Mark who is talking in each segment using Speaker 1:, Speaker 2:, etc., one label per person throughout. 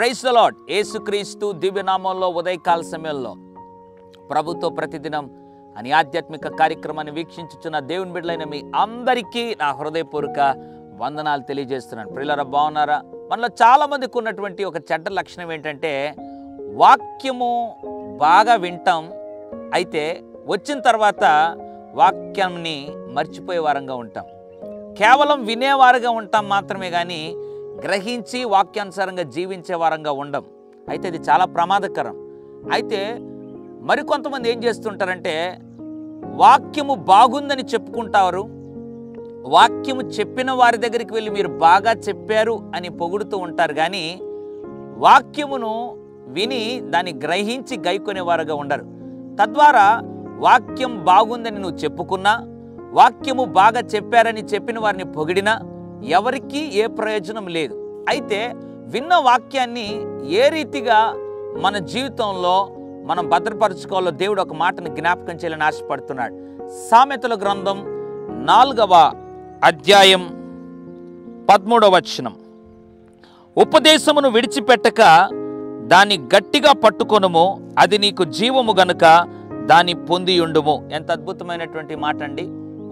Speaker 1: Praise the lord. యేసుక్రీస్తు దివ్యనామంలో ఉదయకాల సమయంలో ప్రభుతో ప్రతిదినం అని ఆధ్యాత్మిక కార్యక్రమాన్ని వీక్షించుచున్న దేవుని బిడ్డలైన మీ అందరికీ నా హృదయపూర్వక వందనాలు తెలియజేస్తున్నాను. ప్రియులారా, బాగున్నారా? మనలో చాలామందికి ఉన్నటువంటి ఒక చెడ్డ లక్షణం ఏంటంటే వాక్యము బాగా వింటాం, అయితే వచ్చిన తర్వాత వాక్యాన్ని మర్చిపోయే వారంగా ఉంటాం. కేవలం వినేవారుగా ఉంటాం మాత్రమే కానీ గ్రహించి వాక్యానుసారంగా జీవించే వారంగా ఉండం. అయితే ఇది చాలా ప్రమాదకరం. అయితే మరికొంతమంది ఏం చేస్తుంటారంటే వాక్యము బాగుందని చెప్పుకుంటారు, వాక్యము చెప్పిన వారి దగ్గరికి వెళ్ళి మీరు బాగా చెప్పారు అని పొగుడుతూ ఉంటారు, కానీ వాక్యమును విని దాన్ని గ్రహించి గైకొనేవారుగా ఉండరు. తద్వారా వాక్యం బాగుందని నువ్వు చెప్పుకున్నా, వాక్యము బాగా చెప్పారని చెప్పిన వారిని పొగిడినా ఎవరికీ ఏ ప్రయోజనం లేదు. అయితే విన్న వాక్యాన్ని ఏ రీతిగా మన జీవితంలో మనం భద్రపరచుకోవాలో దేవుడు ఒక మాటను జ్ఞాపకం చేయాలని ఆశపడుతున్నాడు. సామెతల గ్రంథం 4వ అధ్యాయం 13వ వచనం. ఉపదేశమును విడిచిపెట్టక దాన్ని గట్టిగా పట్టుకొనుము, అది నీకు జీవము గనుక దాన్ని పొందియుండుము. ఎంత అద్భుతమైనటువంటి మాట అండి.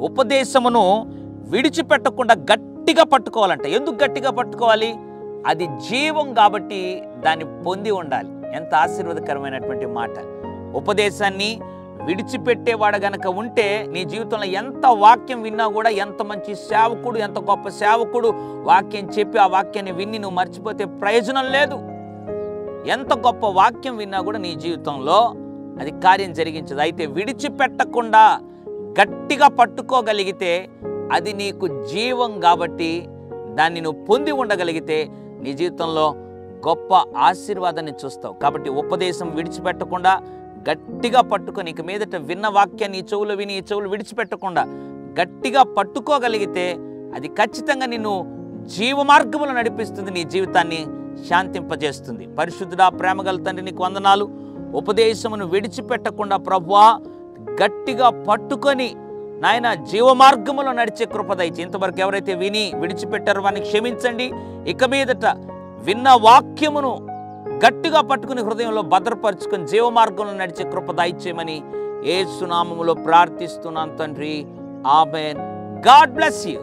Speaker 1: ఉపదేశమును విడిచిపెట్టకుండా గట్టిగా పట్టుకోవాలంట. ఎందుకు గట్టిగా పట్టుకోవాలి? అది జీవం కాబట్టి దాన్ని పొంది ఉండాలి. ఎంత ఆశీర్వాదకరమైనటువంటి మాట. ఉపదేశాన్ని విడిచిపెట్టేవాడు గనక ఉంటే నీ జీవితంలో ఎంత వాక్యం విన్నా కూడా, ఎంత మంచి సేవకుడు, ఎంత గొప్ప సేవకుడు వాక్యం చెప్పి ఆ వాక్యాన్ని విన్ని నువ్వు మర్చిపోతే ప్రయోజనం లేదు. ఎంత గొప్ప వాక్యం విన్నా కూడా నీ జీవితంలో అది కార్యం జరిగించదు. అయితే విడిచిపెట్టకుండా గట్టిగా పట్టుకోగలిగితే అది నీకు జీవం కాబట్టి దాన్ని నువ్వు పొంది ఉండగలిగితే నీ జీవితంలో గొప్ప ఆశీర్వాదాన్ని చూస్తావు. కాబట్టి ఉపదేశం విడిచిపెట్టకుండా గట్టిగా పట్టుకొని, ఇక మీదట విన్న వాక్యాన్ని ఈ చెవులు విని ఈ చెవులు విడిచిపెట్టకుండా గట్టిగా పట్టుకోగలిగితే అది ఖచ్చితంగా నిన్ను జీవ మార్గములో నడిపిస్తుంది, నీ జీవితాన్ని శాంతింపజేస్తుంది. పరిశుద్ధుడా, ప్రేమగల తండ్రి, నీకు వందనాలు. ఉపదేశమును విడిచిపెట్టకుండా ప్రభువా గట్టిగా పట్టుకొని నాయన జీవమార్గములో నడిచే కృప దయచేయి. ఇంతవరకు ఎవరైతే విని విడిచిపెట్టారో వారిని క్షమించండి. ఇక మీదట విన్న వాక్యమును గట్టిగా పట్టుకుని హృదయంలో భద్రపరుచుకొని జీవమార్గంలో నడిచే కృప దయచేయమని యేసు నామములో ప్రార్థిస్తున్నాను తండ్రి. ఆమేన్. God bless you.